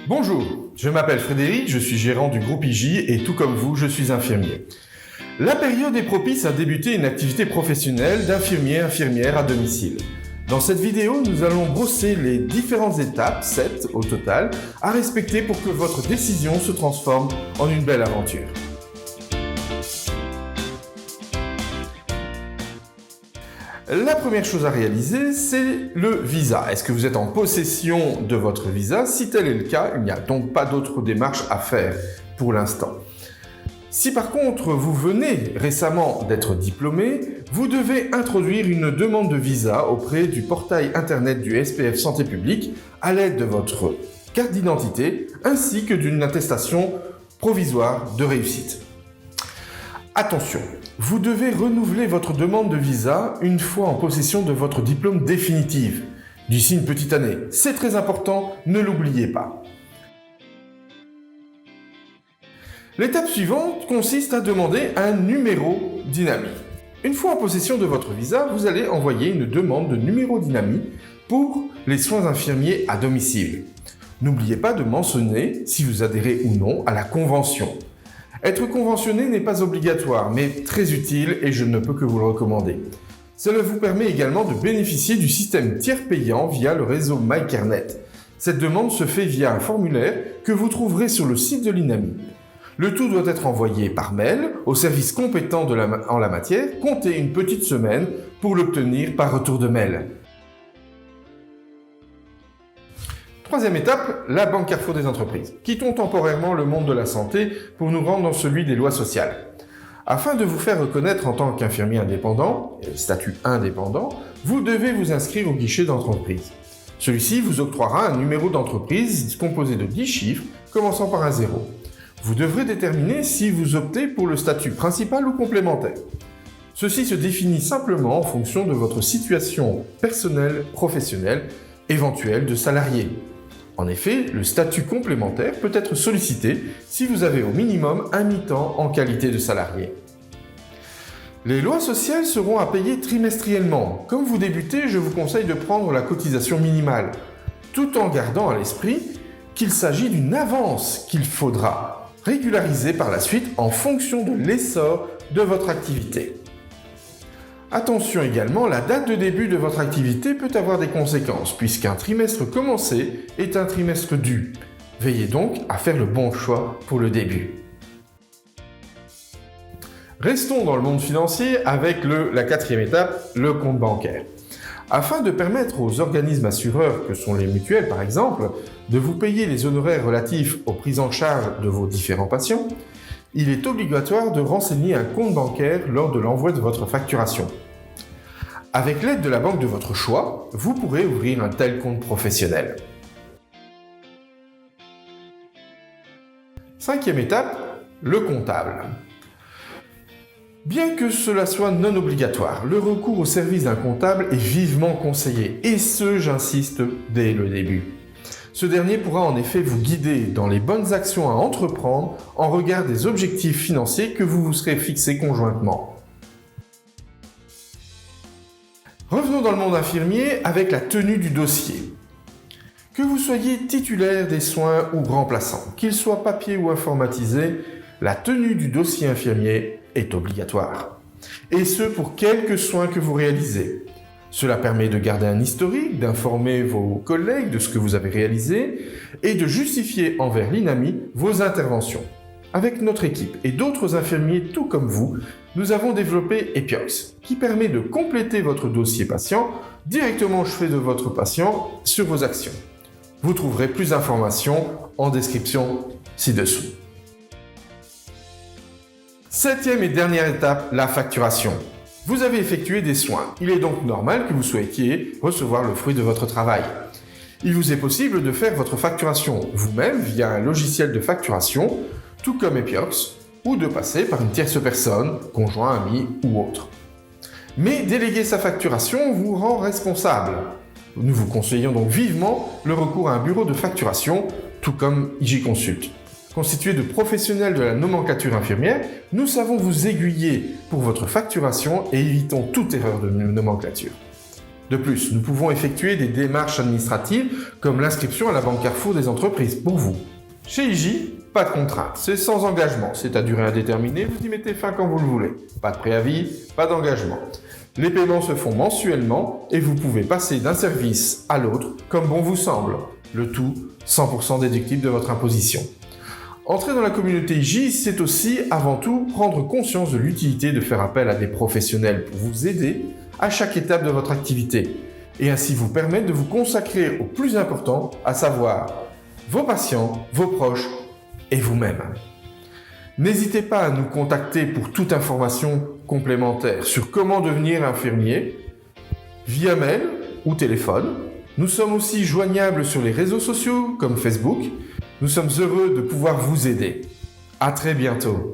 Bonjour, je m'appelle Frédéric, je suis gérant du groupe IJ et tout comme vous, je suis infirmier. La période est propice à débuter une activité professionnelle d'infirmière à domicile. Dans cette vidéo, nous allons brosser les différentes étapes, 7 au total, à respecter pour que votre décision se transforme en une belle aventure. La première chose à réaliser, c'est le visa. Est-ce que vous êtes en possession de votre visa? Si tel est le cas, il n'y a donc pas d'autre démarche à faire pour l'instant. Si par contre vous venez récemment d'être diplômé, vous devez introduire une demande de visa auprès du portail internet du SPF Santé publique à l'aide de votre carte d'identité ainsi que d'une attestation provisoire de réussite. Attention, vous devez renouveler votre demande de visa une fois en possession de votre diplôme définitif, d'ici une petite année. C'est très important, ne l'oubliez pas. L'étape suivante consiste à demander un numéro d'INAMI. Une fois en possession de votre visa, vous allez envoyer une demande de numéro d'INAMI pour les soins infirmiers à domicile. N'oubliez pas de mentionner si vous adhérez ou non à la convention. Être conventionné n'est pas obligatoire, mais très utile et je ne peux que vous le recommander. Cela vous permet également de bénéficier du système tiers payant via le réseau MyCareNet. Cette demande se fait via un formulaire que vous trouverez sur le site de l'INAMI. Le tout doit être envoyé par mail au service compétent en la matière. Comptez une petite semaine pour l'obtenir par retour de mail. Troisième étape, la Banque Carrefour des entreprises. Quittons temporairement le monde de la santé pour nous rendre dans celui des lois sociales. Afin de vous faire reconnaître en tant qu'infirmier indépendant, statut indépendant, vous devez vous inscrire au guichet d'entreprise. Celui-ci vous octroiera un numéro d'entreprise composé de 10 chiffres commençant par un 0. Vous devrez déterminer si vous optez pour le statut principal ou complémentaire. Ceci se définit simplement en fonction de votre situation personnelle, professionnelle, éventuelle de salarié. En effet, le statut complémentaire peut être sollicité si vous avez au minimum un mi-temps en qualité de salarié. Les lois sociales seront à payer trimestriellement. Comme vous débutez, je vous conseille de prendre la cotisation minimale, tout en gardant à l'esprit qu'il s'agit d'une avance qu'il faudra régulariser par la suite en fonction de l'essor de votre activité. Attention également, la date de début de votre activité peut avoir des conséquences, puisqu'un trimestre commencé est un trimestre dû. Veillez donc à faire le bon choix pour le début. Restons dans le monde financier avec la quatrième étape, le compte bancaire. Afin de permettre aux organismes assureurs, que sont les mutuelles par exemple, de vous payer les honoraires relatifs aux prises en charge de vos différents patients, il est obligatoire de renseigner un compte bancaire lors de l'envoi de votre facturation. Avec l'aide de la banque de votre choix, vous pourrez ouvrir un tel compte professionnel. Cinquième étape, le comptable. Bien que cela soit non obligatoire, le recours au service d'un comptable est vivement conseillé, et ce, j'insiste, dès le début. Ce dernier pourra en effet vous guider dans les bonnes actions à entreprendre en regard des objectifs financiers que vous vous serez fixés conjointement. Revenons dans le monde infirmier avec la tenue du dossier. Que vous soyez titulaire des soins ou remplaçant, qu'il soit papier ou informatisé, la tenue du dossier infirmier est obligatoire. Et ce pour quelques soins que vous réalisez. Cela permet de garder un historique, d'informer vos collègues de ce que vous avez réalisé et de justifier envers l'INAMI vos interventions. Avec notre équipe et d'autres infirmiers tout comme vous, nous avons développé Epiox, qui permet de compléter votre dossier patient directement au chevet de votre patient sur vos actions. Vous trouverez plus d'informations en description ci-dessous. Septième et dernière étape, la facturation. Vous avez effectué des soins. Il est donc normal que vous souhaitiez recevoir le fruit de votre travail. Il vous est possible de faire votre facturation vous-même via un logiciel de facturation, tout comme Epiox, ou de passer par une tierce personne, conjoint, ami ou autre. Mais déléguer sa facturation vous rend responsable. Nous vous conseillons donc vivement le recours à un bureau de facturation, tout comme IJ Consult. Constitué de professionnels de la nomenclature infirmière, nous savons vous aiguiller pour votre facturation et évitons toute erreur de nomenclature. De plus, nous pouvons effectuer des démarches administratives comme l'inscription à la Banque Carrefour des entreprises pour vous. Chez IJ, pas de contrainte, c'est sans engagement, c'est à durée indéterminée, vous y mettez fin quand vous le voulez. Pas de préavis, pas d'engagement. Les paiements se font mensuellement et vous pouvez passer d'un service à l'autre comme bon vous semble. Le tout 100% déductible de votre imposition. Entrer dans la communauté IJ, c'est aussi, avant tout, prendre conscience de l'utilité de faire appel à des professionnels pour vous aider à chaque étape de votre activité et ainsi vous permettre de vous consacrer au plus important, à savoir vos patients, vos proches et vous-même. N'hésitez pas à nous contacter pour toute information complémentaire sur comment devenir infirmier via mail ou téléphone. Nous sommes aussi joignables sur les réseaux sociaux comme Facebook. Nous sommes heureux de pouvoir vous aider. À très bientôt.